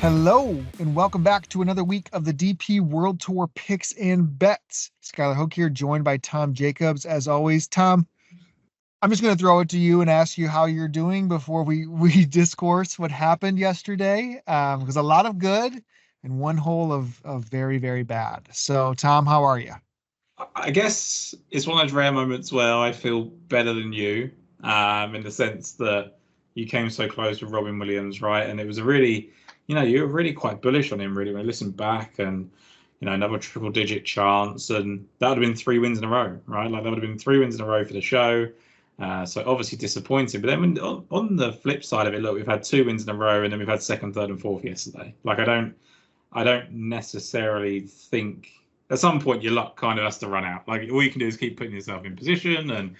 Hello, and welcome back to another week of the DP World Tour picks and bets. Skylar Hoke here, joined by Tom Jacobs. As always, Tom, I'm just going to throw it to you and ask you how you're doing before we discourse what happened yesterday. Because a lot of good and one whole of very, very bad. So, Tom, how are you? I guess it's one of those rare moments where I feel better than you, in the sense that you came so close with Robin Williams, right? And it was a really, you were really quite bullish on him, really, when I listened back and, another triple digit chance. And that would have been 3 wins in a row, right? Like that would have been 3 wins in a row for the show. So obviously disappointing. But then on the flip side of it, look, we've had 2 wins in a row and then we've had second, third, and fourth yesterday. Like I don't necessarily think at some point your luck kind of has to run out. Like all you can do is keep putting yourself in position and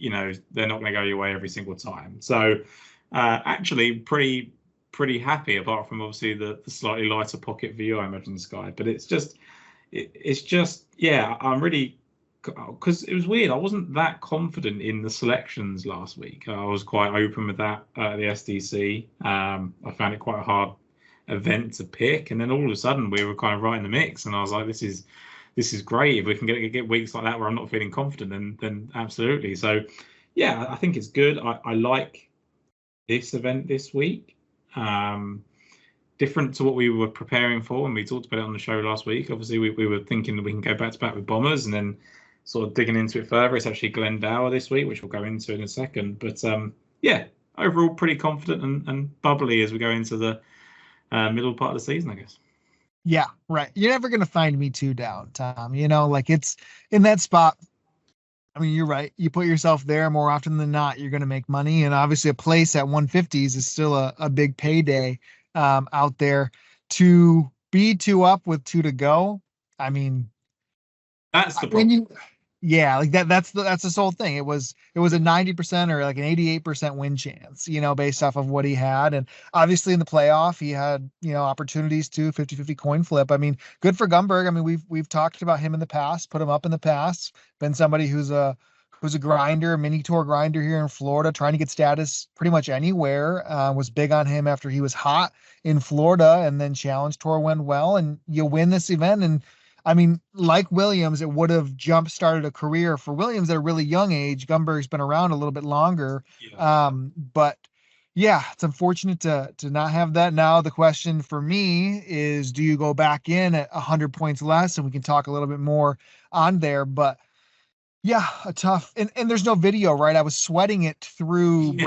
they're not going to go your way every single time. So actually pretty happy, apart from obviously the slightly lighter pocket for you, I imagine, Sky. But it's just yeah, I'm really, because it was weird. I wasn't that confident in the selections last week. I was quite open with that at the SDC. I found it quite a hard event to pick, and then all of a sudden we were kind of right in the mix, and I was like, this is great. If we can get weeks like that where I'm not feeling confident, then absolutely. So yeah, I think it's good. I like this event this week. Different to what we were preparing for when we talked about it on the show last week. Obviously we were thinking that we can go back to back with Bombers, and then sort of digging into it further, it's actually Glendower this week, which we'll go into in a second. But yeah, overall pretty confident and bubbly as we go into the middle part of the season, I guess. Yeah, right. You're never going to find me too down, Tom. Like it's in that spot. I mean, you're right. You put yourself there more often than not, you're going to make money. And obviously, a place at 150s is still a big payday out there. To be two up with two to go, I mean, That's the when problem. yeah, like that's the whole thing. It was a 90% or like an 88% win chance, based off of what he had. And obviously in the playoff, he had, opportunities to 50-50 coin flip. I mean, good for Gumberg. I mean, we've talked about him in the past, put him up in the past, been somebody who's a grinder, mini tour grinder here in Florida, trying to get status pretty much anywhere. Was big on him after he was hot in Florida, and then Challenge Tour went well, and you win this event. And I mean, like Williams, it would have jump started a career for Williams at a really young age. Gumberg's been around a little bit longer. Yeah. But yeah, it's unfortunate to not have that. Now the question for me is, do you go back in at 100 points less? And we can talk a little bit more on there. But yeah, a tough, and there's no video, right? I was sweating it through Yes.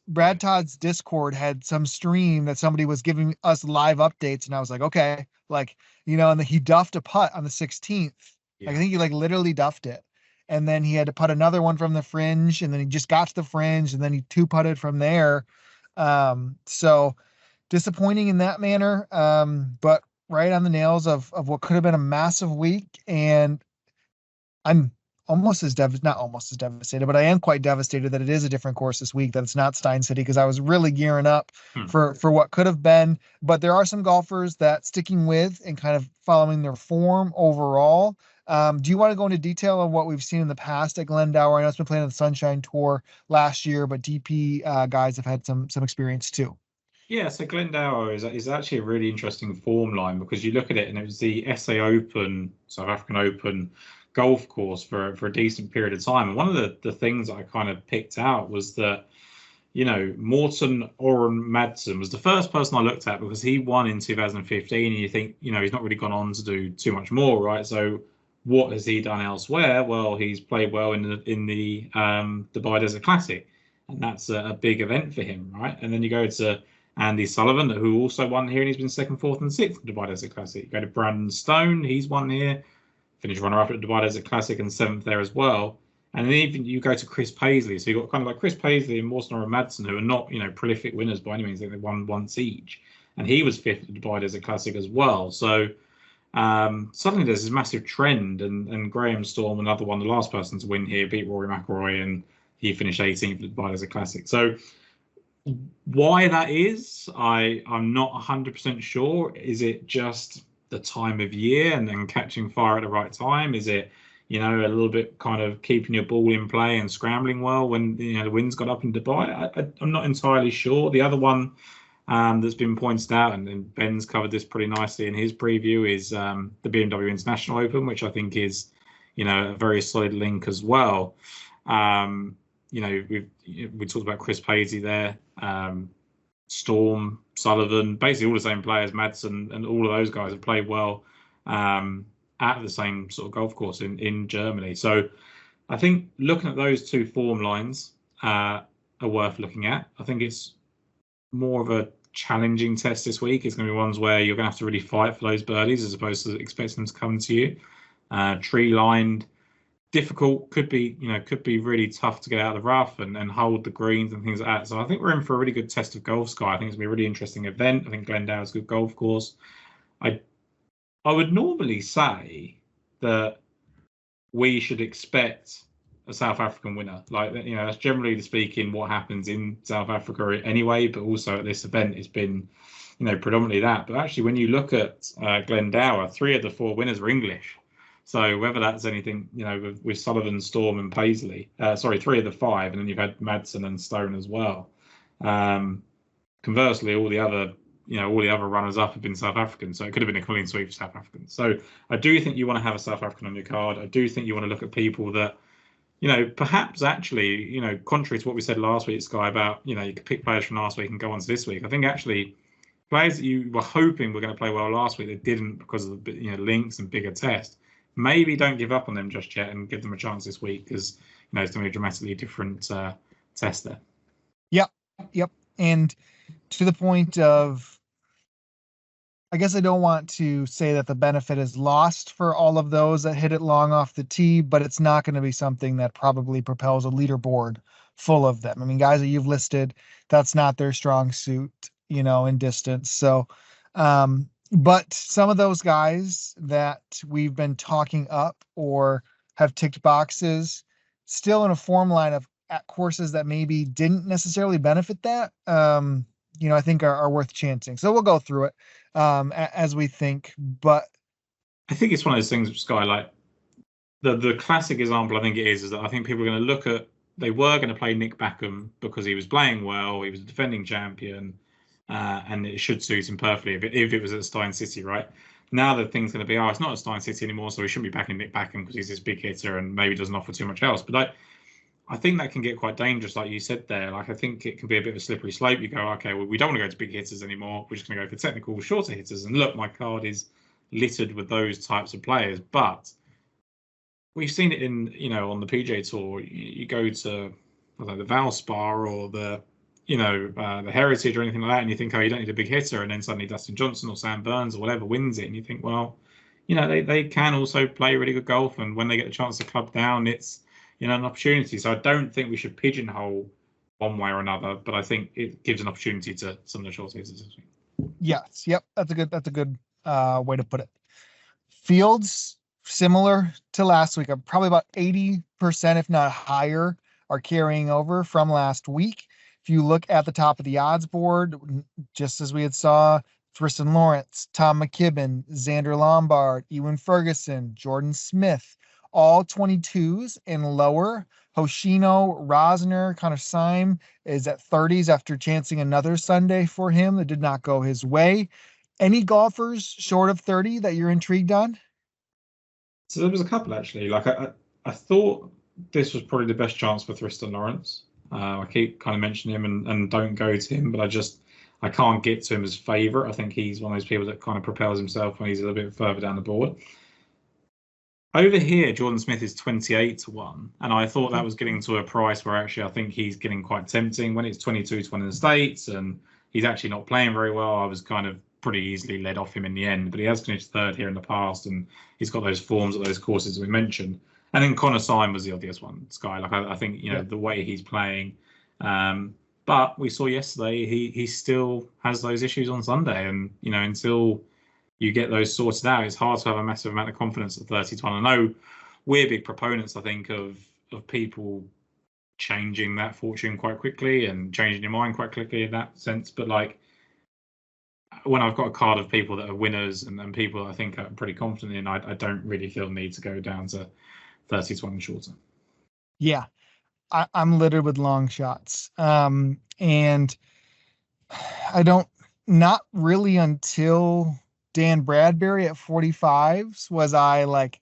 Brad Todd's Discord had some stream that somebody was giving us live updates, and I was like, okay, like, and then he duffed a putt on the 16th. Like, I Yeah. think he like literally duffed it. And then he had to putt another one from the fringe, and then he just got to the fringe, and then he two putted from there. So disappointing in that manner. But right on the nails of what could have been a massive week. And I'm not almost as devastated, but I am quite devastated that it is a different course this week, that it's not Stein City, because I was really gearing up Hmm. for what could have been. But there are some golfers that sticking with and kind of following their form overall. Do you want to go into detail on what we've seen in the past at Glendower? I know it's been playing on the Sunshine Tour last year, but DP guys have had some experience too. Yeah, so Glendower is actually a really interesting form line, because you look at it and it was the SA Open, South African Open golf course for a decent period of time. And one of the things that I kind of picked out was that, Morten Oren Madsen was the first person I looked at, because he won in 2015, and you think, he's not really gone on to do too much more, right? So what has he done elsewhere? Well, he's played well in the Dubai Desert Classic, and that's a big event for him, right? And then you go to Andy Sullivan, who also won here, and he's been second, fourth, and sixth in the Dubai Desert Classic. You go to Brandon Stone, he's won here, finished runner-up at the Dubai Desert Classic and seventh there as well. And then even you go to Chris Paisley, so you've got kind of like Chris Paisley and Morrison or Madsen, who are not, prolific winners by any means. They won once each, and he was fifth at the Dubai Desert Classic as well. So suddenly there's this massive trend, and Graham Storm, another one, the last person to win here, beat Rory McIlroy, and he finished 18th at the Dubai Desert Classic. So why that is, I'm not 100% sure. Is it just the time of year and catching fire at the right time? Is it, a little bit kind of keeping your ball in play and scrambling well when the winds got up in Dubai? I'm not entirely sure. The other one that's been pointed out, and Ben's covered this pretty nicely in his preview, is the BMW International Open, which I think is, a very solid link as well. We talked about Chris Paisley there, Storm, Sullivan, basically all the same players, Madsen, and all of those guys have played well at the same sort of golf course in Germany. So I think looking at those two form lines are worth looking at. I think it's more of a challenging test this week. It's going to be ones where you're going to have to really fight for those birdies as opposed to expecting them to come to you. Tree lined, difficult, could be really tough to get out of the rough and hold the greens and things like that. So I think we're in for a really good test of golf, Sky. I think it's going to be a really interesting event. I think Glendale's a good golf course. I would normally say that we should expect a South African winner. That's generally speaking what happens in South Africa anyway, but also at this event it's been, predominantly that. But actually, when you look at Glendower, 3 of the 4 winners were English. So whether that's anything, with Sullivan, Storm and Paisley, 3 of the 5, and then you've had Madsen and Stone as well. Conversely, all the other runners up have been South African, so it could have been a clean sweep for South Africans. So I do think you want to have a South African on your card. I do think you want to look at people that, perhaps actually, contrary to what we said last week, Sky, about, you could pick players from last week and go on to this week. I think actually players that you were hoping were going to play well last week that didn't because of the links and bigger test, maybe don't give up on them just yet and give them a chance this week, because it's going to be a dramatically different test there. Yep. And to the point of, I guess I don't want to say that the benefit is lost for all of those that hit it long off the tee, but it's not going to be something that probably propels a leaderboard full of them. I mean, guys that you've listed, that's not their strong suit, in distance. So, but some of those guys that we've been talking up or have ticked boxes still in a form line of at courses that maybe didn't necessarily benefit that, I think are worth chancing. So we'll go through it as we think. But I think it's one of those things, Sky, like the classic example I think it is that I think people are going to look at, they were going to play Nick Backham because he was playing well, he was a defending champion, and it should suit him perfectly if it was at Stein City, right? Now the thing's going to be, it's not at Stein City anymore, so we shouldn't be backing Nick Backham because he's this big hitter and maybe doesn't offer too much else. But I think that can get quite dangerous, like you said there. Like, I think it can be a bit of a slippery slope. You go, okay, well, we don't want to go to big hitters anymore. We're just going to go for technical, shorter hitters. And look, my card is littered with those types of players. But we've seen it in, on the PGA Tour. You go to, I don't know, the Valspar or the Heritage or anything like that, and you think, you don't need a big hitter. And then suddenly Dustin Johnson or Sam Burns or whatever wins it. And you think, well, they can also play really good golf. And when they get the chance to club down, it's, an opportunity. So I don't think we should pigeonhole one way or another, but I think it gives an opportunity to some of the short hitters. Yes. Yep. That's a good way to put it. Fields, similar to last week, probably about 80%, if not higher, are carrying over from last week. If you look at the top of the odds board, just as we had saw, Tristan Lawrence, Tom McKibben, Xander Lombard, Ewan Ferguson, Jordan Smith, all 22s and lower. Hoshino, Rosner, Connor Syme is at 30s after chancing another Sunday for him that did not go his way. Any golfers short of 30 that you're intrigued on? So there was a couple, actually. Like, I thought this was probably the best chance for Tristan Lawrence. I keep kind of mentioning him and don't go to him, but I can't get to him as favourite. I think he's one of those people that kind of propels himself when he's a little bit further down the board. Over here, Jordan Smith is 28-1, and I thought that was getting to a price where actually I think he's getting quite tempting. When it's 22-1 in the States and he's actually not playing very well, I was kind of pretty easily led off him in the end. But he has finished third here in the past, and he's got those forms at those courses we mentioned. And then Connor Syme was the obvious one, Sky. Like, I think the way he's playing. But we saw yesterday he still has those issues on Sunday, and until you get those sorted out, it's hard to have a massive amount of confidence at 30-1. I know we're big proponents, I think, of people changing that fortune quite quickly and changing your mind quite quickly in that sense. But like, when I've got a card of people that are winners and people I think I'm pretty confident in, I don't really feel the need to go down to 30-1 and shorter. Yeah, I'm littered with long shots. And I don't not really until Dan Bradbury at 45s was I like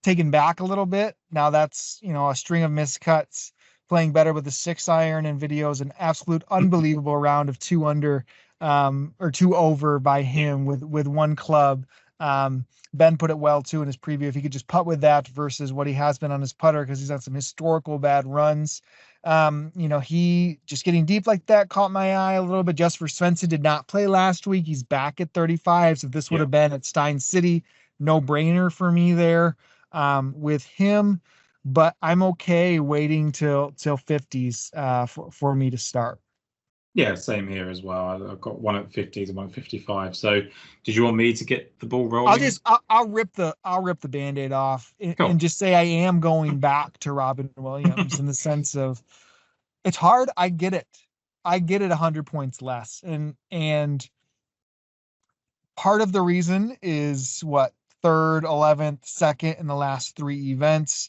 taken back a little bit. Now that's, a string of miscuts, playing better with the 6-iron, and videos an absolute unbelievable round of 2 under, or 2 over by him with one club. Ben put it well too in his preview. If he could just putt with that versus what he has been on his putter, because he's on some historical bad runs. He just getting deep like that caught my eye a little bit. Jesper Svensson did not play last week. He's back at 35. So if this would have been at Stein City, no brainer for me there, with him. But I'm okay waiting till 50s for me to start. Yeah, same here as well. I've got one at 50s and one at 55. So, did you want me to get the ball rolling? I'll rip the Band-Aid off and, Cool. and just say I am going back to Robin Williams in the sense of it's hard. I get it. I get it 100 points less. And part of the reason is what, third, 11th, second in the last 3 events,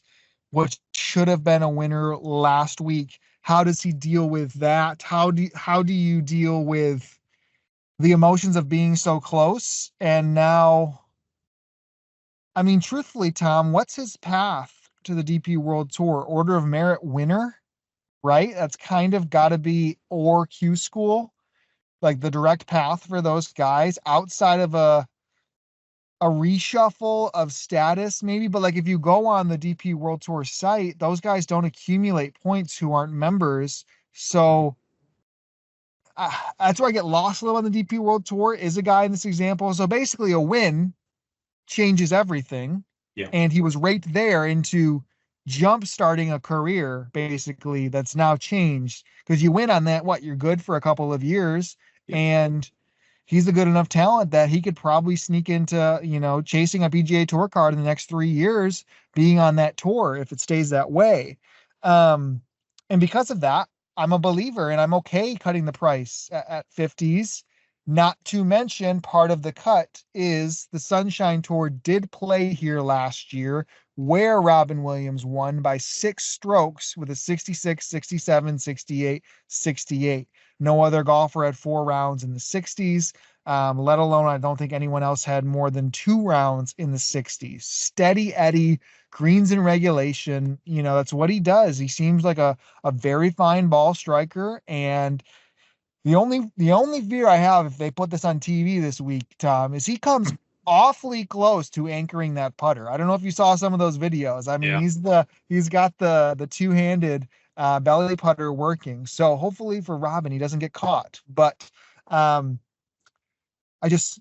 which should have been a winner last week. How does he deal with that? How do you deal with the emotions of being so close? And now, I mean, truthfully, Tom, what's his path to the DP World Tour? Order of merit winner, right? That's kind of got to be, or Q School, like the direct path for those guys outside of a reshuffle of status maybe. But like if you go on the DP World Tour site, those guys don't accumulate points who aren't members. So that's where I get lost a little on the DP World Tour, is a guy in this example. So basically a win changes everything. Yeah. And he was right there into jump starting a career basically that's now changed, because you win on that, you're good for a couple of years. Yeah. And he's a good enough talent that he could probably sneak into, chasing a PGA Tour card in the next 3 years, being on that tour if it stays that way. And because of that, I'm a believer, and I'm okay cutting the price at 50s. Not to mention, part of the cut is the Sunshine Tour did play here last year, where Robin Williams won by 6 strokes with a 66, 67, 68, 68. No other golfer had 4 rounds in the 60s, let alone I don't think anyone else had more than 2 rounds in the 60s. Steady Eddie, greens in regulation, that's what he does. He seems like a very fine ball striker. And the only fear I have if they put this on TV this week, Tom, is he comes awfully close to anchoring that putter. I don't know if you saw some of those videos. I mean, he's got the two-handed belly putter working. So hopefully for Robin, he doesn't get caught. But I'm just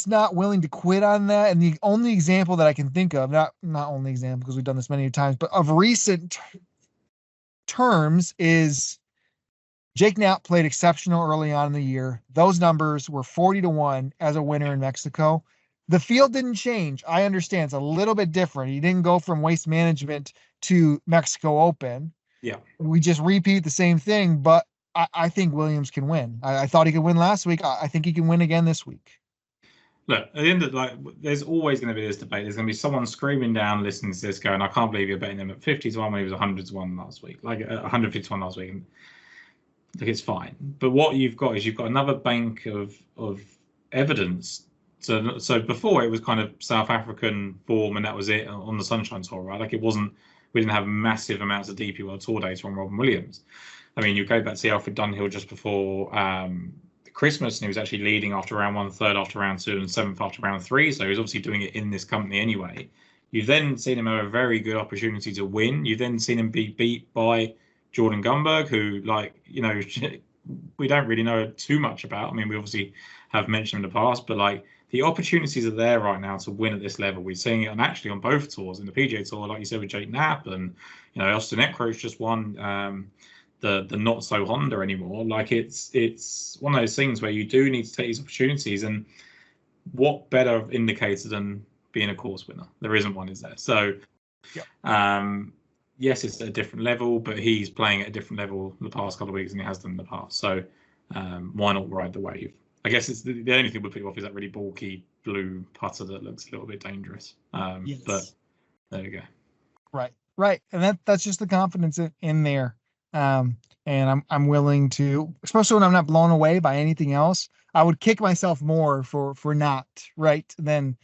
not willing to quit on that. And the only example that I can think of, not only example because we've done this many times, but of recent terms, is Jake Knapp played exceptional early on in the year. Those numbers were 40-1 as a winner in Mexico. The field didn't change. I understand it's a little bit different. He didn't go from Waste Management to Mexico Open. Yeah. We just repeat the same thing, but I think Williams can win. I thought he could win last week. I think he can win again this week. Look, at the end of there's always going to be this debate. There's going to be someone screaming down, listening to this, going, "I can't believe you're betting him at 50-1 when he was 100-1 last week, like 151 last week." And like, it's fine. But what you've got is another bank of evidence. So before it was kind of South African form, and that was it on the Sunshine Tour, right? Like we didn't have massive amounts of DP World Tour data on Robin Williams. I mean, you go back to the Alfred Dunhill just before Christmas, and he was actually leading after round 1, third after round 2, and 7th after round 3. So he was obviously doing it in this company anyway. You've then seen him have a very good opportunity to win. You've then seen him be beat by Jordan Gumberg, who, we don't really know too much about. I mean, we obviously have mentioned in the past, but the opportunities are there right now to win at this level. We're seeing it, and actually on both tours, in the PGA Tour, like you said, with Jake Knapp, and Austin Eckroach just won the not so Honda anymore. It's one of those things where you do need to take these opportunities, and what better indicator than being a course winner? There isn't one, is there? So, yes, it's at a different level, but he's playing at a different level the past couple of weeks than he has done in the past. So why not ride the wave? I guess it's the only thing would put you off is that really bulky blue putter that looks a little bit dangerous. Yes. But there you go. Right. And that's just the confidence in there. And I'm willing to, especially when I'm not blown away by anything else, I would kick myself more for not, right, than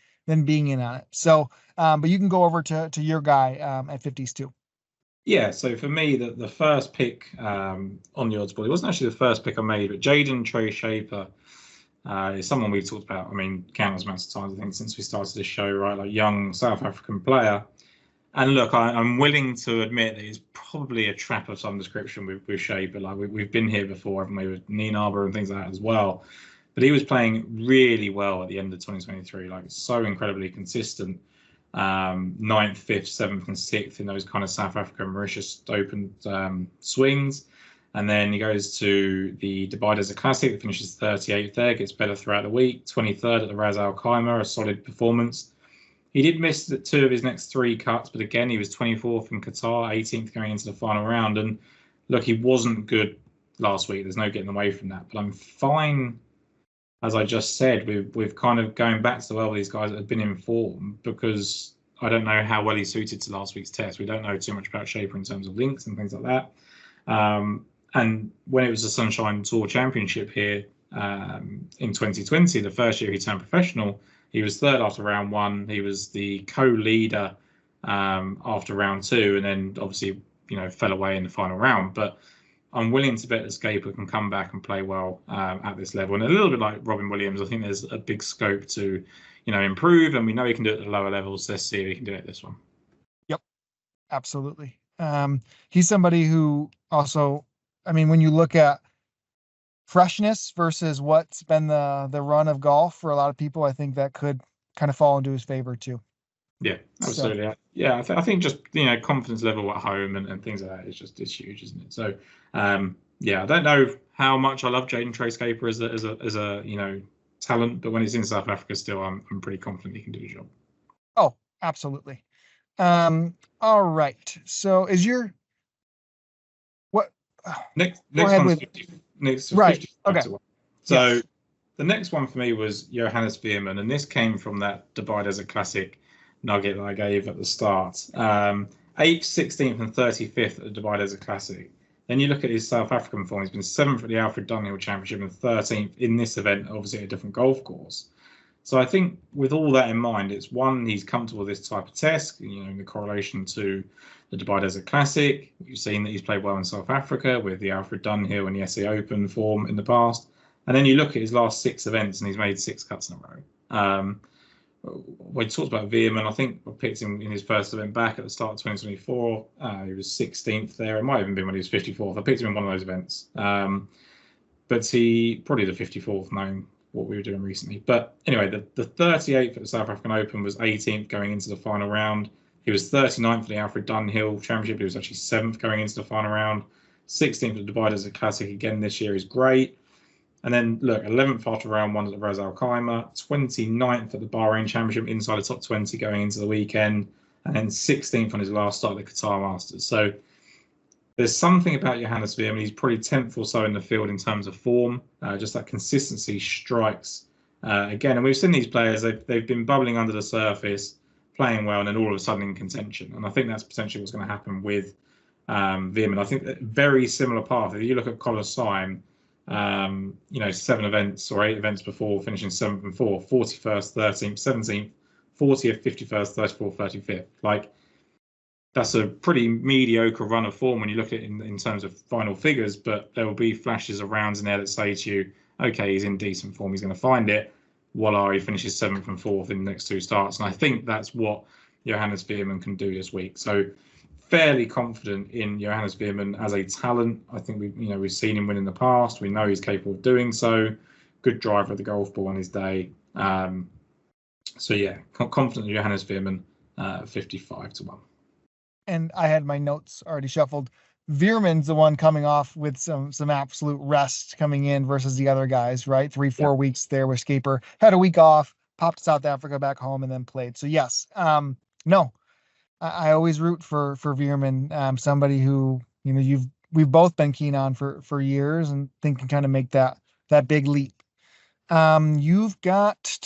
being in on it. So, but you can go over to your guy at 50s too. Yeah, so for me, the first pick on the odds board, it wasn't actually the first pick I made, but Jaden Trahar is someone we've talked about, I mean, countless amounts of times, I think, since we started this show, right? Like young South African player. And look, I'm willing to admit that it's probably a trap of some description with Shaper. Like we've been here before, haven't we, with Nienaber and things like that as well. But he was playing really well at the end of 2023, like so incredibly consistent. Ninth, fifth, seventh, and sixth in those kind of South African Mauritius Open swings. And then he goes to the Dubai Desert Classic, finishes 38th there, gets better throughout the week. 23rd at the Ras Al Khaimah, a solid performance. He did miss two of his next three cuts, but again, he was 24th in Qatar, 18th going into the final round. And look, he wasn't good last week. There's no getting away from that. But I'm fine, as I just said, with kind of going back to well these guys that have been in form, because I don't know how well he's suited to last week's test. We don't know too much about Shaper in terms of links and things like that. And when it was the Sunshine Tour Championship here in 2020, the first year he turned professional, he was third after round one. He was the co-leader after round two, and then obviously, fell away in the final round. But I'm willing to bet that Scaper can come back and play well at this level. And a little bit like Robin Williams, I think there's a big scope to, improve. And we know he can do it at the lower levels. Let's see if he can do it at this one. Yep, absolutely. He's somebody who also, I mean, when you look at freshness versus what's been the run of golf for a lot of people, I think that could kind of fall into his favor too. Yeah, absolutely. So, yeah, I think just confidence level at home and things like that is just it's huge, isn't it? So yeah, I don't know how much I love Jaden Trahar as a talent, but when he's in South Africa still, I'm pretty confident he can do the job. Oh, absolutely. All right. So is your what next one's 50, next right? 50 Okay. So yes. The next one for me was Johannes Veerman, and this came from that Dubai Desert Classic nugget that I gave at the start. 8th, 16th, and 35th at the Dubai Desert Classic. Then you look at his South African form. He's been 7th at the Alfred Dunhill Championship and 13th in this event, obviously at a different golf course. So I think with all that in mind, it's one, he's comfortable with this type of test, in the correlation to the Dubai Desert Classic. You've seen that he's played well in South Africa with the Alfred Dunhill and the SA Open form in the past. And then you look at his last 6 events and he's made 6 cuts in a row. We talked about Veerman. I think I picked him in his first event back at the start of 2024. He was 16th there. It might have even been when he was 54th. I picked him in one of those events. But he probably the 54th, knowing what we were doing recently. But anyway, the 38th at the South African Open was 18th going into the final round. He was 39th for the Alfred Dunhill Championship. He was actually 7th going into the final round. 16th at the Dubai Desert Classic again this year is great. And then, look, 11th after round 1 at the Ras Al Khaimah, 29th at the Bahrain Championship, inside the top 20 going into the weekend, and then 16th on his last start at the Qatar Masters. So there's something about Johannes Veerman. He's probably 10th or so in the field in terms of form. Just that consistency strikes again. And we've seen these players, they've been bubbling under the surface, playing well, and then all of a sudden in contention. And I think that's potentially what's going to happen with Veerman. I think that very similar path. If you look at Colosseum, 7 events or 8 events before finishing 7th and 4th, 41st, 13th, 17th, 40th, 51st, 34th, 35th. Like, that's a pretty mediocre run of form when you look at it in terms of final figures, but there will be flashes of rounds in there that say to you, okay, he's in decent form, he's going to find it. Voila, he finishes 7th and 4th in the next 2 starts. And I think that's what Johannes Veerman can do this week. So fairly confident in Johannes Veerman as a talent. I think we've seen him win in the past. We know he's capable of doing so. Good driver of the golf ball on his day. So yeah, confident in Johannes Veerman, 55-1. And I had my notes already shuffled. Veerman's the one coming off with some absolute rest coming in versus the other guys, right? 3-4 weeks there where Scaper had a week off, popped to South Africa back home, and then played. So yes, no. I always root for Veerman, somebody who we've both been keen on for years and think can kind of make that big leap. You've got,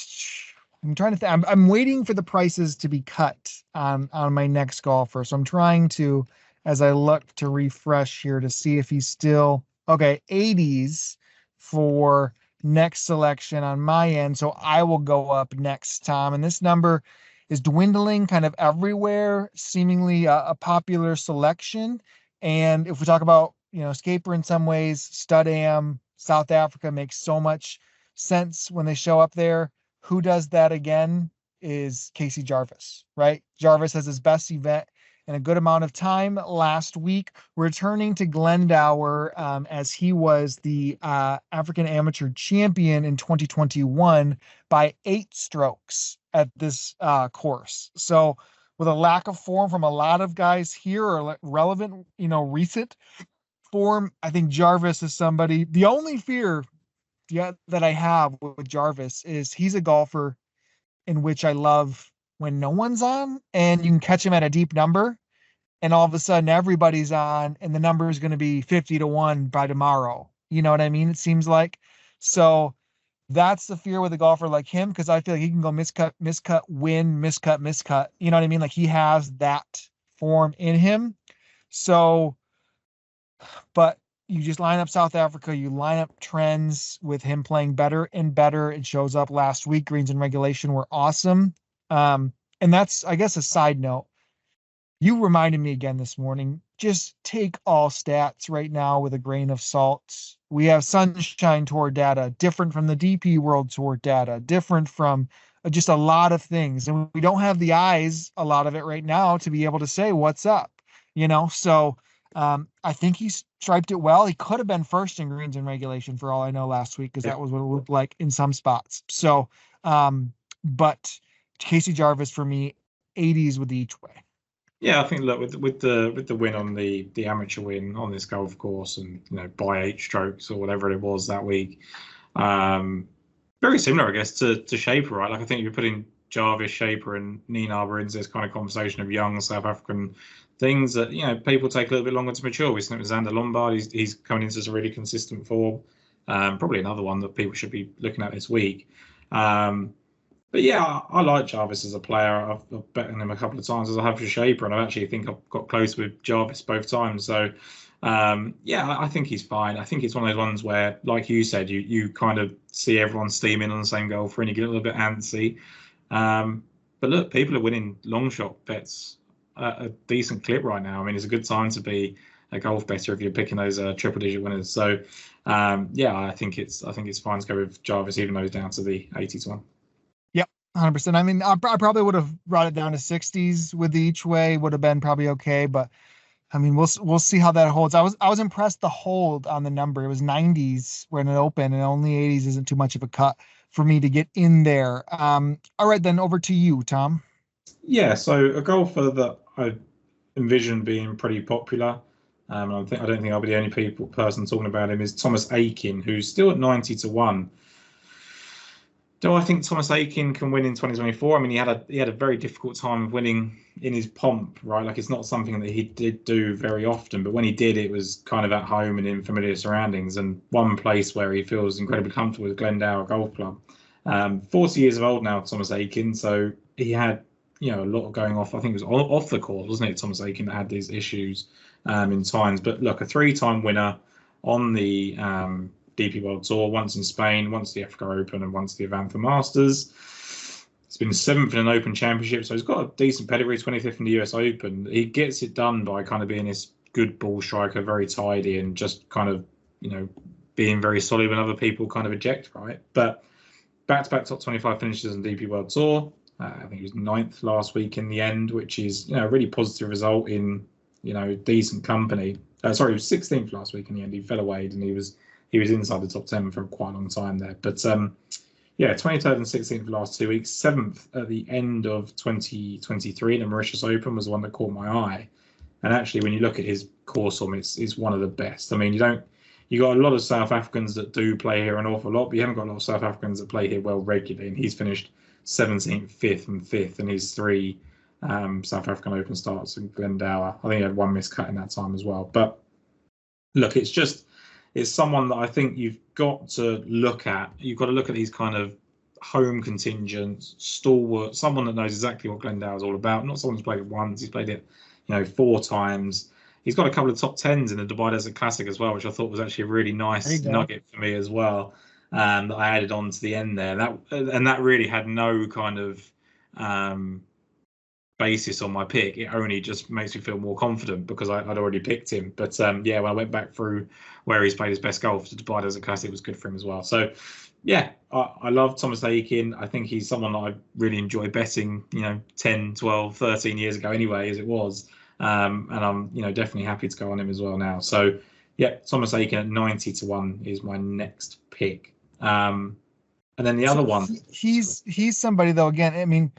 I'm trying to think, I'm waiting for the prices to be cut on my next golfer, so I'm trying to as I look to refresh here to see if he's still okay. 80s for next selection on my end. So I will go up next, Tom. And this number is dwindling kind of everywhere, seemingly a popular selection. And if we talk about, Scaper in some ways, Stud Am, South Africa makes so much sense when they show up there. Who does that again is Casey Jarvis, right? Jarvis has his best event in a good amount of time last week, returning to Glendower as he was the African Amateur Champion in 2021 by 8 strokes at this course. So with a lack of form from a lot of guys here, or relevant, recent form, I think Jarvis is somebody. The only fear that I have with Jarvis is he's a golfer in which I love when no one's on and you can catch him at a deep number, and all of a sudden everybody's on and the number is going to be 50-1 by tomorrow. You know what I mean? It seems like. So that's the fear with a golfer like him, because I feel like he can go miscut, win, miscut. You know what I mean? Like he has that form in him. So, but you just line up South Africa, you line up trends with him playing better and better. It shows up last week. Greens in regulation were awesome. And that's, I guess, a side note. You reminded me again this morning, just take all stats right now with a grain of salt. We have Sunshine Tour data, different from the DP World Tour data, different from just a lot of things. And we don't have the eyes, a lot of it right now, to be able to say what's up, So I think he striped it well. He could have been first in greens in regulation for all I know last week, because that was what it looked like in some spots. So, but Casey Jarvis for me, 80s with the each way. Yeah, I think look with the win on the amateur win on this golf course, and by 8 strokes or whatever it was that week, very similar, I guess, to Shaper, right? Like I think you're putting Jarvis, Shaper, and Nienaber into this kind of conversation of young South African things that people take a little bit longer to mature. We saw it with Xander Lombard. He's coming into some really consistent form. Probably another one that people should be looking at this week. But yeah, I like Jarvis as a player. I've bet on him a couple of times, as I have for Shaper, and I actually think I've got close with Jarvis both times. So yeah, I think he's fine. I think it's one of those ones where, like you said, you kind of see everyone steaming on the same golfer and you get a little bit antsy. But look, people are winning long shot bets at a decent clip right now. I mean, it's a good time to be a golf better if you're picking those triple digit winners. So yeah, I think it's fine to go with Jarvis, even though he's down to the 80-1. 100%. I mean, I probably would have brought it down to 60s with the each way, would have been probably okay. But I mean, we'll see how that holds. I was impressed the hold on the number. It was 90s when it opened, and only 80s isn't too much of a cut for me to get in there. All right, then over to you, Tom. Yeah, so a golfer that I envision being pretty popular, I don't think I'll be the only person talking about him, is Thomas Aiken, who's still at 90-1. Do I think Thomas Aiken can win in 2024? I mean, he had a very difficult time of winning in his pomp, right? Like, it's not something that he did do very often, but when he did, it was kind of at home and in familiar surroundings. And one place where he feels incredibly comfortable is Glendower Golf Club. 40 years of old now, Thomas Aiken. So he had, a lot going off. I think it was off the course, wasn't it? Thomas Aiken that had these issues in times. But look, a 3-time winner on the DP World Tour, once in Spain, once the Africa Open, and once the Avanza Masters. He's been 7th in an Open Championship, so he's got a decent pedigree, 25th in the US Open. He gets it done by kind of being this good ball striker, very tidy, and just kind of, being very solid when other people kind of eject, right? But back-to-back top 25 finishes on DP World Tour. I think he was 9th last week in the end, which is, a really positive result in, decent company. Sorry, he was 16th last week in the end. He fell away, and he was inside the top 10 for quite a long time there. But yeah, 23rd and 16th for the last 2 weeks. 7th at the end of 2023 in the Mauritius Open was the one that caught my eye. And actually, when you look at his course form, it's one of the best. I mean, you got a lot of South Africans that do play here an awful lot, but you haven't got a lot of South Africans that play here well regularly. And he's finished 17th, 5th, and 5th in his 3 South African Open starts in Glendower. I think he had one miscut in that time as well. But look, it's someone that I think you've got to look at. You've got to look at these kind of home contingents, stalwart, someone that knows exactly what Glendower is all about. Not someone who's played it once. He's played it, 4 times. he's got a couple of top tens in the Dubai Desert Classic as well, which I thought was actually a really nice nugget for me as well. That I added on to the end there. That really had no kind of basis on my pick. It only just makes me feel more confident because I'd already picked him. But yeah, when I went back through where he's played his best golf, the Dubai Desert Classic was good for him as well. So yeah, I love Thomas Aiken. I think he's someone that I really enjoy betting, 10, 12, 13 years ago anyway, as it was. And I'm, definitely happy to go on him as well now. So yeah, Thomas Aiken at 90 to 1 is my next pick. And then the other one. He's somebody though, again, I mean,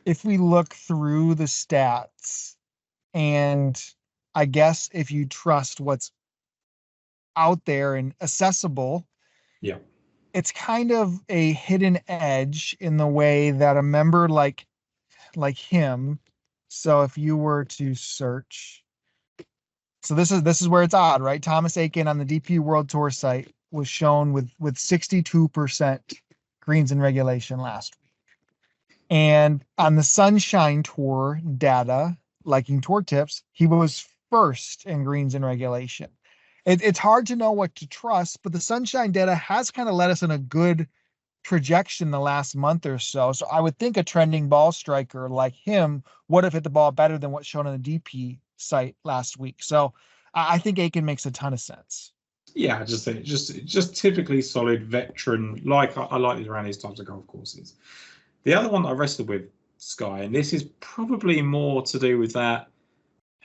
if we look through the stats, and I guess if you trust what's out there and accessible, yeah, it's kind of a hidden edge in the way that a member like him. So if you were to search, so this is where it's odd, right? Thomas Aiken on the DP World Tour site was shown with 62% greens in regulation last week. And on the Sunshine Tour data, liking tour tips, he was first in greens in regulation. It's hard to know what to trust, but the Sunshine data has kind of led us in a good projection the last month or so. So I would think a trending ball striker like him would have hit the ball better than what's shown on the DP site last week. So I think Aiken makes a ton of sense. Yeah, just typically solid veteran. I like these around these types of golf courses. The other one I wrestled with, Sky, and this is probably more to do with that.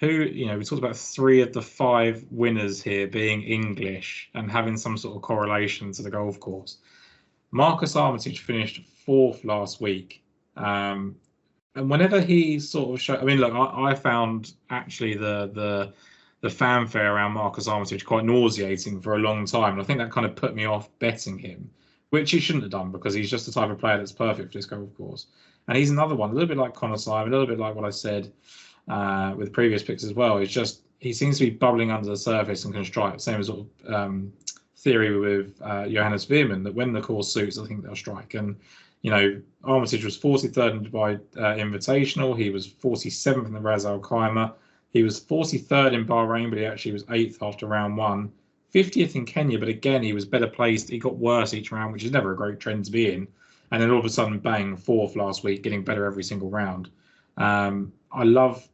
We talked about 3 of the 5 winners here being English and having some sort of correlation to the golf course. Marcus Armitage finished 4th last week. And whenever he sort of showed, I mean, look, I found actually the fanfare around Marcus Armitage quite nauseating for a long time. And I think that kind of put me off betting him, which he shouldn't have done because he's just the type of player that's perfect for this golf course. And he's another one, a little bit like Connor Simon, a little bit like what I said with previous picks as well. It's just he seems to be bubbling under the surface and can strike. Same as sort of theory with Johannes Veerman, that when the course suits, I think they'll strike. And Armitage was 43rd in Dubai Invitational. He was 47th in the Ras Al Khaimah. He was 43rd in Bahrain, but he actually was 8th after round 1. 50th in Kenya, but again, he was better placed. He got worse each round, which is never a great trend to be in. And then all of a sudden, bang, 4th last week, getting better every single round. I love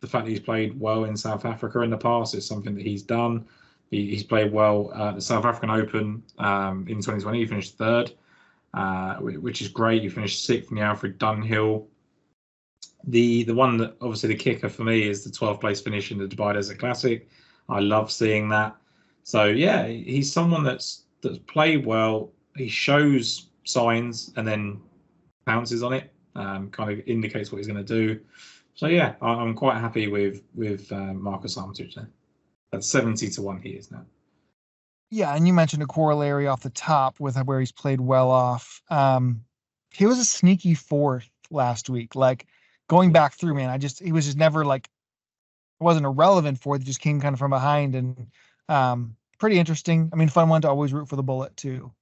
the fact that he's played well in South Africa in the past. It's something that he's done. He's played well at the South African Open in 2020. He finished 3rd, which is great. He finished 6th in the Alfred Dunhill. The one that obviously the kicker for me is the 12th place finish in the Dubai Desert Classic. I love seeing that. So yeah, he's someone that's played well. He shows signs and then pounces on it. Kind of indicates what he's going to do. So yeah, I'm quite happy with Marcus Armitage there. That's 70 to 1 he is now. Yeah, and you mentioned a corollary off the top with where he's played well off. He was a sneaky 4th last week. Like going back through, man, he was just never like, it wasn't a relevant 4th. He just came kind of from behind and pretty interesting. I mean, fun one to always root for the bullet too.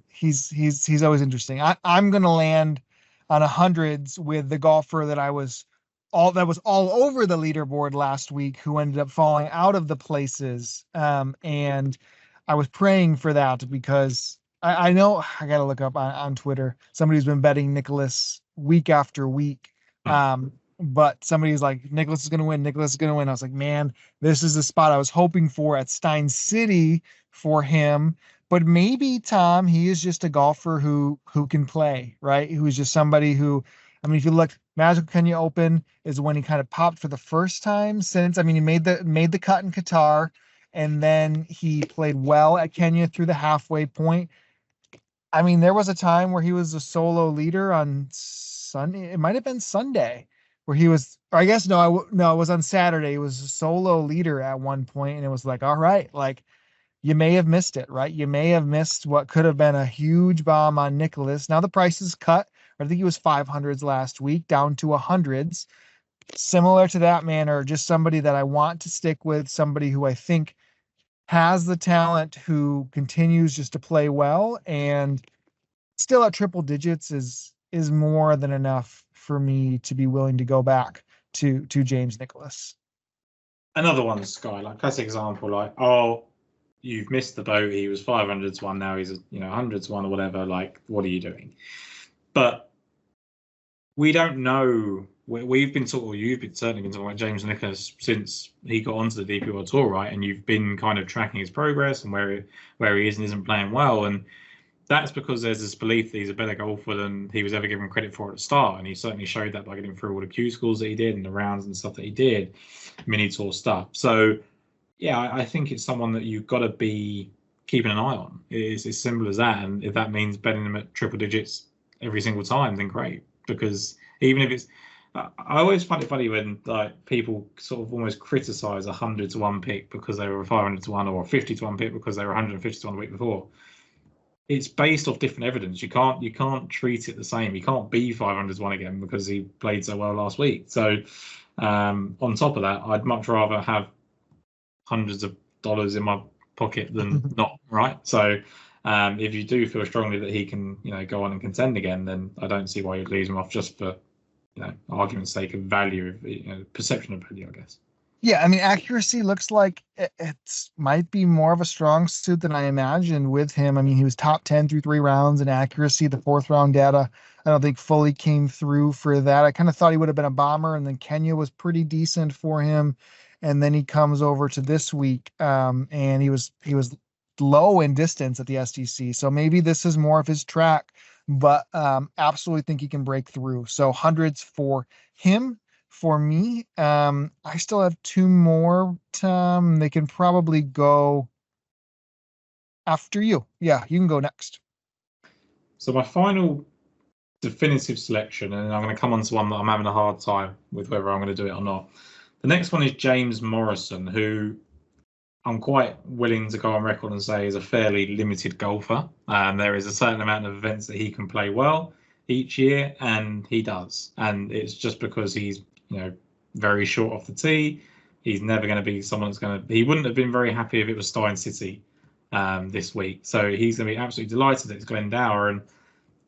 He's always interesting. I'm gonna land on 100s with the golfer that was all over the leaderboard last week, who ended up falling out of the places. And I was praying for that because I know I got to look up on Twitter. Somebody's been betting Nicholas week after week. But somebody's like, Nicholas is going to win. Nicholas is going to win. I was like, man, this is the spot I was hoping for at Stein City for him. But maybe, Tom, he is just a golfer who can play, right? Who is just somebody who, I mean, if you look, Magical Kenya Open is when he kind of popped for the first time since, I mean, he made the cut in Qatar, and then he played well at Kenya through the halfway point. I mean, there was a time where he was a solo leader on Sunday. It might have been Sunday where he was, or I guess, no, it was on Saturday. He was a solo leader at one point, and it was like, all right, like, you may have missed it, right? You may have missed what could have been a huge bomb on Nicholas. Now the price is cut. I think he was 500s last week, down to 100s. Similar to that man, or just somebody that I want to stick with, somebody who I think has the talent, who continues just to play well, and still at triple digits is more than enough for me to be willing to go back to James Nicholas. another one, Sky, like classic example, like, oh, you've missed the boat. He was 500 to 1. Now he's 100 to 1 or whatever. Like, what are you doing? But we don't know. We've been talking, you've been certainly been talking about James Nicholas since he got onto the DP World Tour, right? And you've been kind of tracking his progress and where he is and isn't playing well. And that's because there's this belief that he's a better golfer than he was ever given credit for at the start. And he certainly showed that by getting through all the Q schools that he did and the rounds and stuff that he did, mini tour stuff. So, yeah, I think it's someone that you've got to be keeping an eye on. It's as simple as that. And if that means betting them at triple digits every single time, then great. Because even if it's, I always find it funny when like people sort of almost criticize 100 to 1 pick because they were a 500 to 1 or a 50 to 1 pick because they were 150 to 1 the week before. It's based off different evidence. You can't treat it the same. You can't be 500 to 1 again because he played so well last week. So on top of that, I'd much rather have hundreds of dollars in my pocket than not, right? So if you do feel strongly that he can, go on and contend again, then I don't see why you'd leave him off just for, argument's sake of value, perception of value, I guess. Yeah, I mean, accuracy looks like it might be more of a strong suit than I imagined with him. I mean, he was top 10 through 3 rounds in accuracy. The 4th round data, I don't think fully came through for that. I kind of thought he would have been a bomber, and then Kenya was pretty decent for him. And then he comes over to this week, and he was low in distance at the SDC. So maybe this is more of his track, but absolutely think he can break through. So hundreds for him. For me, I still have 2 more. They can probably go after you. Yeah, you can go next. So my final definitive selection, and I'm going to come on to one that I'm having a hard time with whether I'm going to do it or not. The next one is James Morrison, who I'm quite willing to go on record and say is a fairly limited golfer. There is a certain amount of events that he can play well each year, and he does. And it's just because he's very short off the tee. He's never going to be someone that's going to. He wouldn't have been very happy if it was Stein City this week. So he's going to be absolutely delighted that it's Glendower. And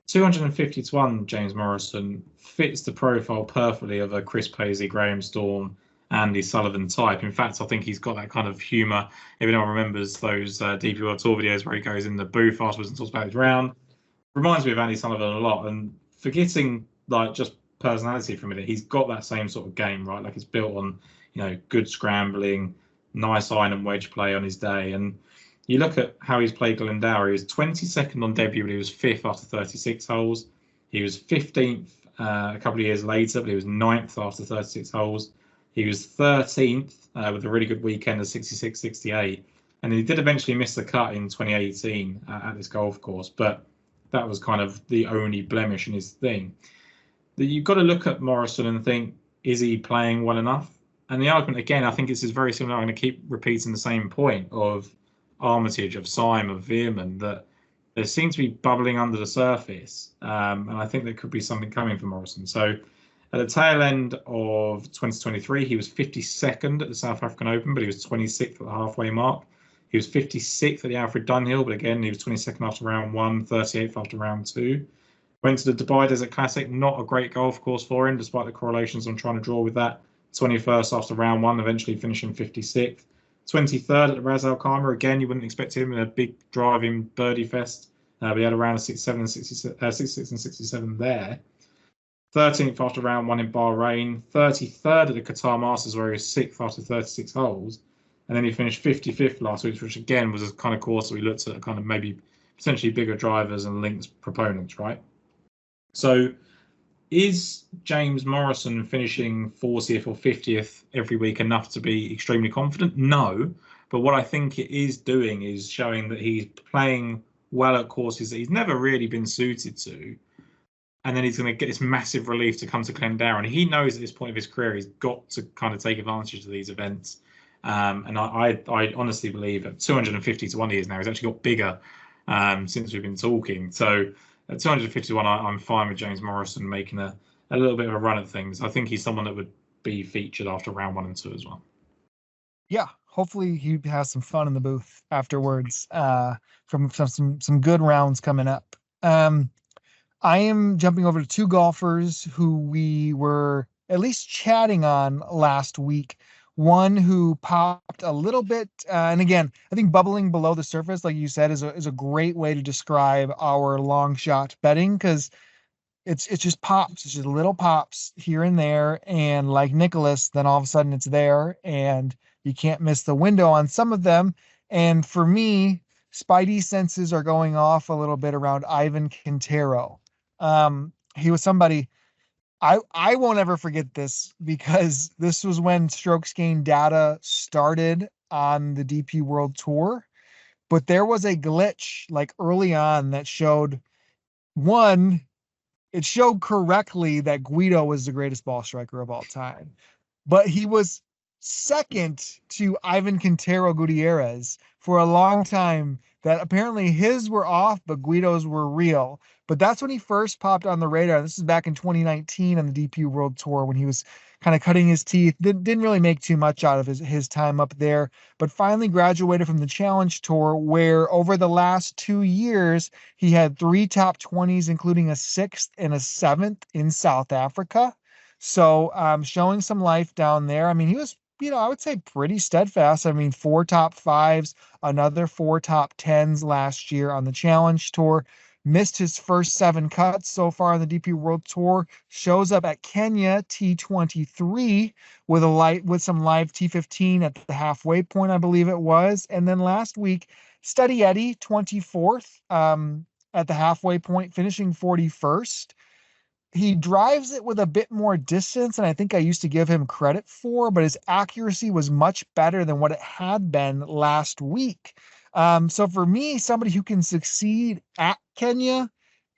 250 to 1, James Morrison fits the profile perfectly of a Chris Paisley, Graham Storm, Andy Sullivan type. In fact, I think he's got that kind of humour. If anyone remembers those DP World Tour videos where he goes in the booth afterwards and talks about his round, reminds me of Andy Sullivan a lot. And forgetting like just personality for a minute, he's got that same sort of game, right? Like it's built on, good scrambling, nice iron and wedge play on his day. And you look at how he's played Glendower. He was 22nd on debut, but he was 5th after 36 holes. He was 15th a couple of years later, but he was 9th after 36 holes. He was 13th with a really good weekend of 66, 68. And he did eventually miss the cut in 2018 at this golf course, but that was kind of the only blemish in his thing. You've got to look at Morrison and think, is he playing well enough? And the argument, again, I think this is very similar. I'm going to keep repeating the same point of Armitage, of Syme, of Veerman, that there seems to be bubbling under the surface. And I think there could be something coming for Morrison. So at the tail end of 2023, he was 52nd at the South African Open, but he was 26th at the halfway mark. He was 56th at the Alfred Dunhill, but again, he was 22nd after round 1, 38th after round 2. Went to the Dubai Desert Classic, not a great golf course for him, despite the correlations I'm trying to draw with that. 21st after round 1, eventually finishing 56th. 23rd at the Ras Al Khaimah, again, you wouldn't expect him in a big driving birdie fest. We had around 66 and 67 there. 13th after round 1 in Bahrain. 33rd at the Qatar Masters, where he was 6th after 36 holes. And then he finished 55th last week, which again was a kind of course that we looked at kind of maybe potentially bigger drivers and links proponents, right? So is James Morrison finishing 40th or 50th every week enough to be extremely confident? No. But what I think it is doing is showing that he's playing well at courses that he's never really been suited to. And then he's going to get this massive relief to come to Glendower. And he knows at this point of his career, he's got to kind of take advantage of these events. And I honestly believe at 250 to 1 years now, he's actually got bigger since we've been talking. So at 250 to 1, I'm fine with James Morrison making a little bit of a run at things. I think he's someone that would be featured after round 1 and 2 as well. Yeah, hopefully he has some fun in the booth afterwards from some good rounds coming up. I am jumping over to 2 golfers who we were at least chatting on last week. one who popped a little bit. And again, I think bubbling below the surface, like you said, is a great way to describe our long shot betting, because it's just pops. It's just little pops here and there. And like Nicholas, then all of a sudden it's there and you can't miss the window on some of them. And for me, Spidey senses are going off a little bit around Ivan Cantero. He was somebody I won't ever forget this, because this was when strokes gain data started on the DP World Tour. But there was a glitch like early on that showed, one, it showed correctly that Guido was the greatest ball striker of all time, but he was second to Ivan Quintero Gutierrez for a long time. That apparently his were off, but Guido's were real. But that's when he first popped on the radar. This is back in 2019 on the DP World Tour, when he was kind of cutting his teeth. Didn't really make too much out of his time up there, but finally graduated from the Challenge Tour, where over the last 2 years, he had 3 top 20s, including a sixth and a seventh in South Africa. So showing some life down there. I mean, he was, I would say pretty steadfast. I mean, 4 top 5s, another 4 top 10s last year on the Challenge Tour. Missed his first 7 cuts so far on the DP World Tour. Shows up at Kenya T23 with some live T15 at the halfway point, I believe it was. And then last week, Steady Eddie 24th at the halfway point, finishing 41st. He drives it with a bit more distance than I think I used to give him credit for, but his accuracy was much better than what it had been last week. So for me, somebody who can succeed at Kenya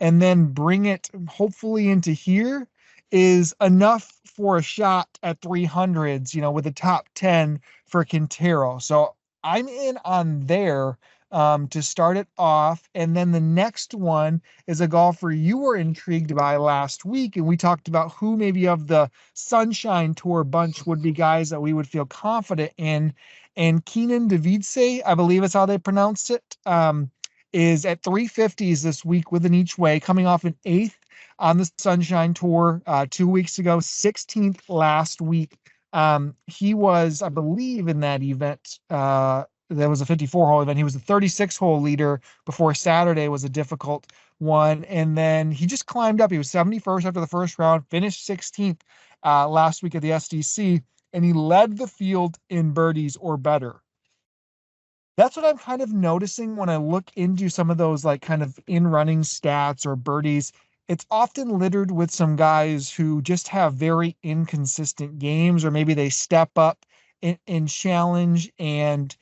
and then bring it hopefully into here is enough for a shot at 300s, with a top 10 for Quintero. So I'm in on there to start it off. And then the next one is a golfer you were intrigued by last week. And we talked about who maybe of the Sunshine Tour bunch would be guys that we would feel confident in. And Kenan Deit, I believe is how they pronounced it, is at 350s this week with an each way, coming off an 8th on the Sunshine Tour 2 weeks ago, 16th last week. He was, I believe, in that event. There was a 54-hole event. He was the 36-hole leader before Saturday was a difficult one. And then he just climbed up. He was 71st after the first round, finished 16th last week at the SDC, and he led the field in birdies or better. That's what I'm kind of noticing when I look into some of those like kind of in-running stats or birdies. It's often littered with some guys who just have very inconsistent games, or maybe they step up in challenge, and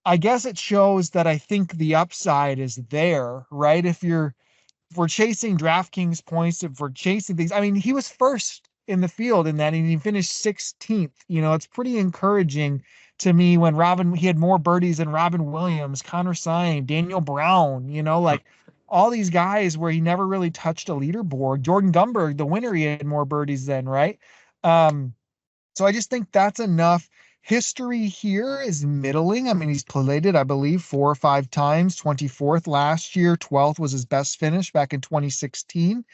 I guess it shows that I think the upside is there, right? If we're chasing DraftKings points, if we're chasing things, I mean, he was first in the field in that, and he finished 16th. It's pretty encouraging to me when he had more birdies than Robin Williams, Connor Syme, Daniel Brown, like all these guys where he never really touched a leaderboard. Jordan Gumberg, the winner, he had more birdies than, right? So I just think that's enough. History here is middling. I mean, he's plated, I believe, 4 or 5 times, 24th last year, 12th was his best finish back in 2016.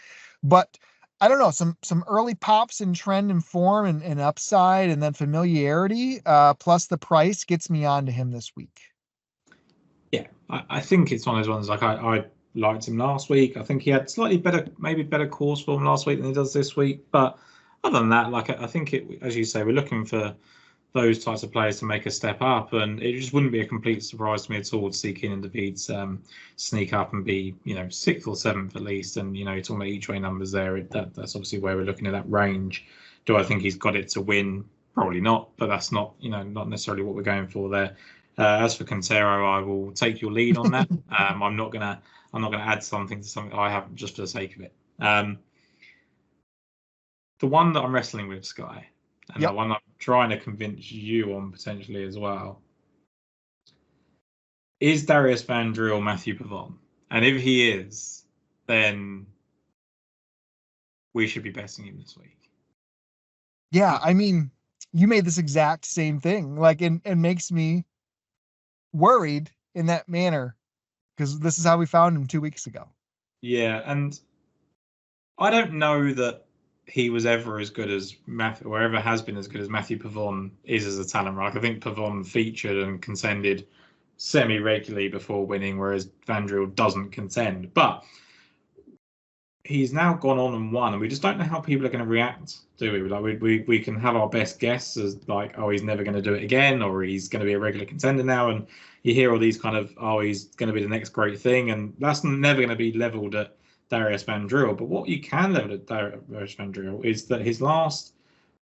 But I don't know, some early pops in trend and form and upside, and then familiarity, plus the price gets me on to him this week. Yeah, I think it's one of those ones, like I liked him last week. I think he had slightly better course form last week than he does this week. But other than that, like I think as you say, we're looking for those types of players to make a step up, and it just wouldn't be a complete surprise to me at all to see Kenan Deit sneak up and be 6th or 7th at least. And you're talking about each way numbers there. That's obviously where we're looking at that range. Do I think he's got it to win? Probably not, but that's not not necessarily what we're going for there. As for Cantero, I will take your lead on that. I'm not gonna add something to something I haven't just for the sake of it. The one that I'm wrestling with, Sky, and the one I'm trying to convince you on potentially as well, is Darius Van Driel Matthew Pavon? And if he is, then we should be besting him this week. Yeah, I mean, you made this exact same thing, like, and makes me worried in that manner, because this is how we found him 2 weeks ago. Yeah, and I don't know that he was ever as good as Matthew, or ever has been as good as Matthew Pavon is as a talent. Like I think Pavon featured and contended semi-regularly before winning, whereas Van Driel doesn't contend. But he's now gone on and won, and we just don't know how people are going to react, do we? Like we can have our best guess as like, oh, he's never going to do it again, or he's going to be a regular contender now, and you hear all these kind of, oh, he's going to be the next great thing, and that's never going to be leveled at Darius Van Driel. But what you can level at Darius Van Driel is that his last,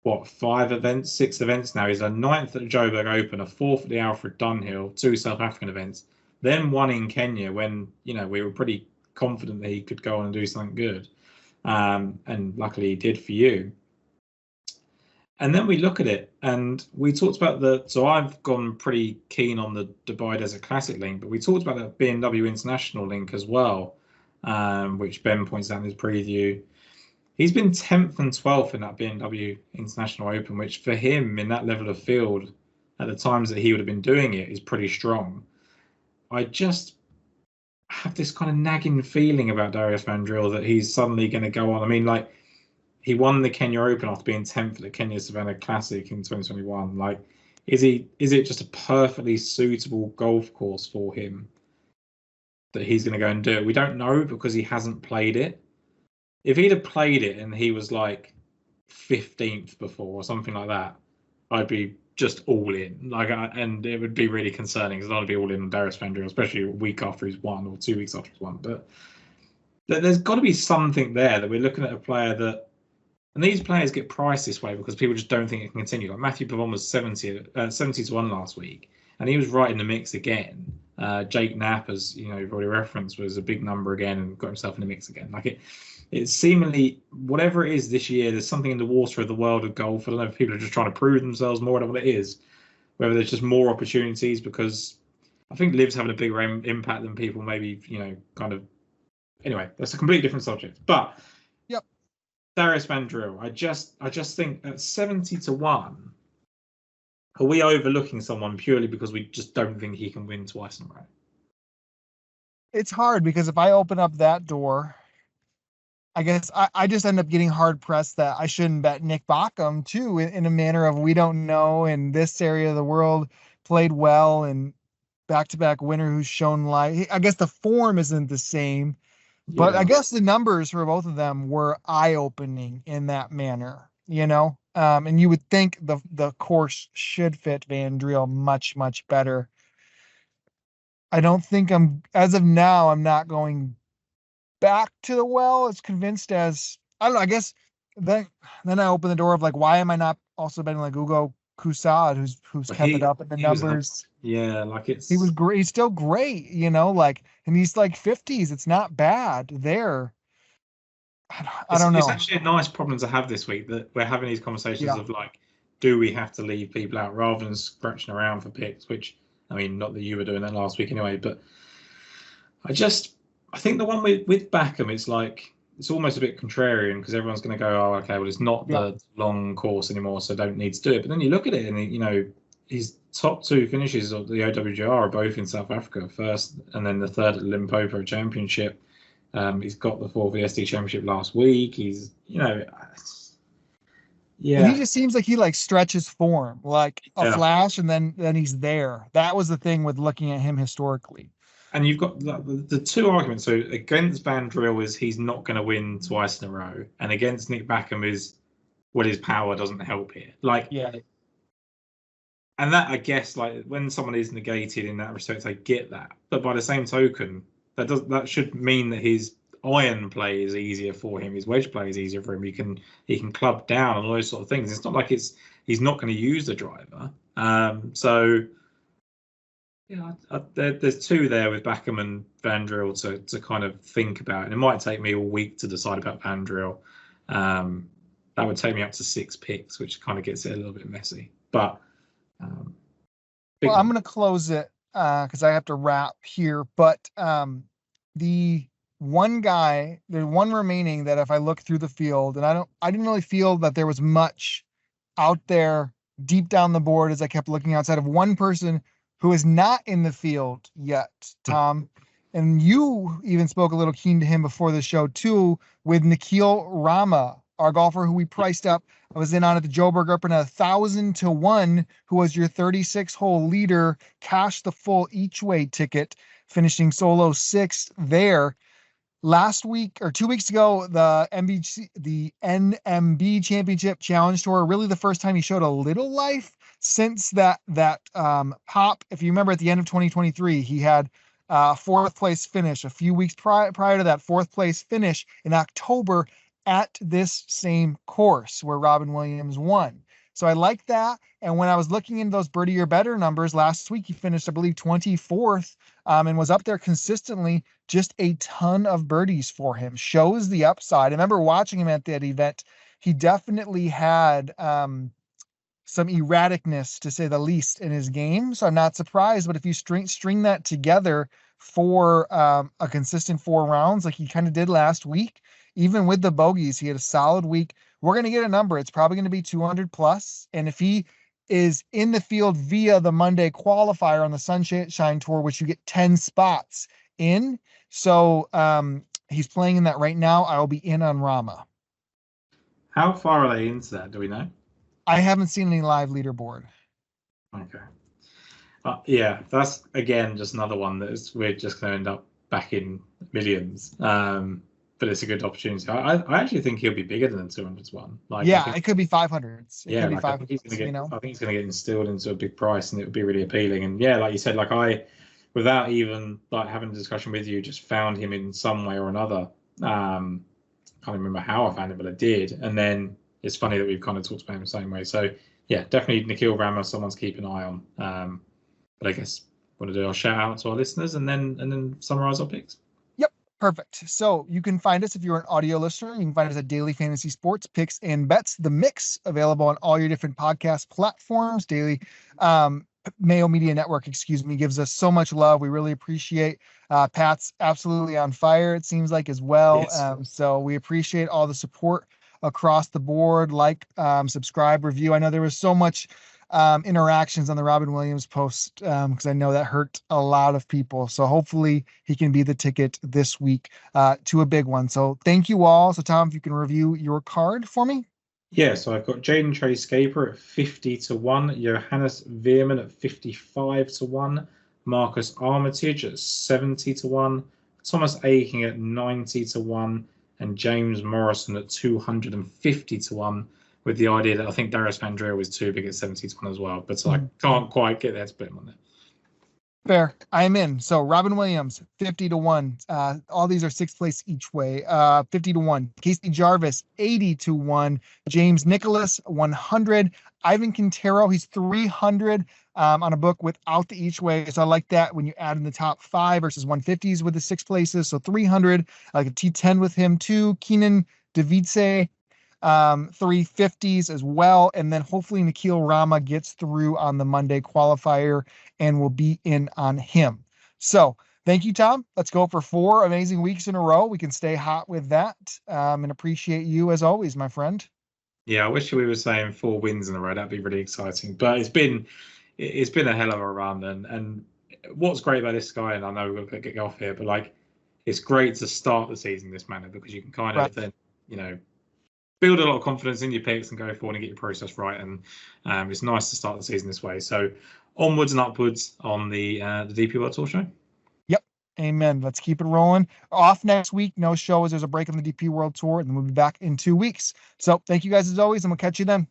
6 events now, he's a 9th at the Joburg Open, a 4th at the Alfred Dunhill, 2 South African events, then 1 in Kenya when, we were pretty confident that he could go on and do something good. And luckily he did for you. And then we look at it, and we talked about so I've gone pretty keen on the Dubai Desert Classic link, but we talked about the BMW International link as well, which Ben points out in his preview. He's been 10th and 12th in that BMW International Open, which for him in that level of field at the times that he would have been doing it is pretty strong. I just have this kind of nagging feeling about Darius Van Driel that he's suddenly going to go on. I mean, like, he won the Kenya Open after being 10th at the Kenya Savannah Classic in 2021. Like, is it just a perfectly suitable golf course for him that he's going to go and do it? We don't know because he hasn't played it. If he'd have played it and he was like 15th before or something like that, I'd be just all in. And it would be really concerning because I'd be all in on Darius Van Driel, especially a week after he's won or 2 weeks after he's won. But there's got to be something there that we're looking at a player that, and these players get priced this way because people just don't think it can continue. Like Matthew Pavon was 70 to 1 last week, and he was right in the mix again. Jake Knapp, as you've already referenced, was a big number again and got himself in the mix again. Like it's seemingly, whatever it is this year, there's something in the water of the world of golf. I don't know if people are just trying to prove themselves more. I don't know what it is. Whether there's just more opportunities, because I think Liv's having a bigger impact than people maybe, kind of. Anyway, that's a completely different subject. But yep, Darius Van Driel, I just think at 70 to 1, are we overlooking someone purely because we just don't think he can win twice in a row? It's hard because if I open up that door, I guess I just end up getting hard pressed that I shouldn't bet Nick Bockham too, in a manner of we don't know, and this area of the world played well and back-to-back winner who's shown light. I guess the form isn't the same, but I guess the numbers for both of them were eye-opening in that manner, and you would think the course should fit Van Driel much, much better. I don't think as of now, I'm not going back to the well as convinced as, I don't know, I guess then I open the door of like, why am I not also betting like Ugo Kusad, who's kept it up in the numbers? He was great. He's still great, and he's like 50s. It's not bad there. I don't know. It's actually a nice problem to have this week that we're having these conversations of like, do we have to leave people out rather than scratching around for picks? Which, I mean, not that you were doing that last week anyway, but I think the one with Backham, it's like, it's almost a bit contrarian because everyone's going to go, oh, okay, well, it's not the long course anymore, so don't need to do it. But then you look at it and, his top 2 finishes of the OWGR are both in South Africa, first and then the third at the Limpopo Championship. He's got the 4th VSD Championship last week. He's, And he just seems like he like stretches form, like a flash, and then he's there. That was the thing with looking at him historically. And you've got the 2 arguments. So against Van Driel is he's not going to win twice in a row, and against Nick Backham is, well, his power doesn't help here. And that, I guess, like when someone is negated in that respect, I get that. But by the same token, that should mean that his iron play is easier for him, his wedge play is easier for him. He can club down and all those sort of things. It's not like he's not going to use the driver. There's 2 there with Backham and Van Driel to kind of think about, and it might take me a week to decide about Van Driel. That would take me up to 6 picks, which kind of gets it a little bit messy. But I'm going to close it because I have to wrap here. But the one remaining that if I look through the field, and I didn't really feel that there was much out there deep down the board as I kept looking outside of one person who is not in the field yet, Tom. And you even spoke a little keen to him before the show too, with Nikhil Rama, our golfer who we priced up. I was in on at the Joburg Open at 1,000-1, who was your 36-hole leader, cashed the full each way ticket, finishing solo 6th there. Last week or 2 weeks ago, the NMB Championship Challenge Tour, really the first time he showed a little life since that pop. If you remember, at the end of 2023, he had 4th place finish a few weeks prior to that 4th place finish in October at this same course where Robin Williams won. So I like that. And when I was looking into those birdie or better numbers last week, he finished, I believe, 24th and was up there consistently. Just a ton of birdies for him. Shows the upside. I remember watching him at that event. He definitely had some erraticness, to say the least, in his game. So I'm not surprised. But if you string that together for a consistent 4 rounds like he kind of did last week, even with the bogeys, he had a solid week. We're going to get a number. It's probably going to be 200 plus. And if he is in the field via the Monday qualifier on the Sunshine Tour, which you get 10 spots in. So he's playing in that right now. I will be in on Rama. How far are they into that? Do we know? I haven't seen any live leaderboard. Okay. Yeah, that's, again, just another one that we're just going to end up back in millions. But it's a good opportunity. I actually think he'll be bigger than the 200s one. It could be 500s. I think he's going to get instilled into a big price, and it would be really appealing. And yeah, like you said, I, without even having a discussion with you, just found him in some way or another. Can't remember how I found him, but I did. And then it's funny that we've kind of talked about him the same way. So yeah, definitely Nikhil Rama, someone's to keep an eye on. But I guess we want to do our shout out to our listeners and then summarize our picks. Perfect. So you can find us, if you're an audio listener, you can find us at Daily Fantasy Sports Picks and Bets, the mix, available on all your different podcast platforms. Daily Mayo Media Network, gives us so much love. We really appreciate. Pat's absolutely on fire, it seems like, as well. Yes. So we appreciate all the support across the board. Subscribe, review. I know there was so much interactions on the Robin Williams post because I know that hurt a lot of people. So hopefully he can be the ticket this week to a big one. So thank you all. So Tom, if you can review your card for me. Yeah, so I've got Jaden Trahar at 50-1, Johannes Veerman at 55-1, Marcus Armitage at 70-1, Thomas Aiken at 90-1, and James Morrison at 250-1. With the idea that I think Darius Van Driel was too big at 70-1 as well, but so I can't quite get there to put him on there. Fair. I'm in. So Robin Williams, 50-1. All these are 6th place each way. 50-1. Casey Jarvis, 80-1. James Nicholas, 100. Ivan Cantero, he's 300 on a book without the each way. So I like that when you add in the top 5 versus 150s with the 6 places. So 300. I like a T10 with him too. Kenan Deit, 350s as well, and then hopefully Nikhil Rama gets through on the Monday qualifier and we'll be in on him. So thank you, Tom. Let's go for 4 amazing weeks in a row. We can stay hot with that, and appreciate you as always, my friend. Yeah, I wish we were saying 4 wins in a row. That'd be really exciting, but it's been a hell of a run. And what's great about this guy, and I know we're going to get off here, but it's great to start the season this manner because you can kind of then build a lot of confidence in your picks and go forward and get your process right. And it's nice to start the season this way. So onwards and upwards on the DP World Tour show. Yep. Amen. Let's keep it rolling. Off next week. No show as there's a break on the DP World Tour, and then we'll be back in 2 weeks. So thank you guys as always, and we'll catch you then.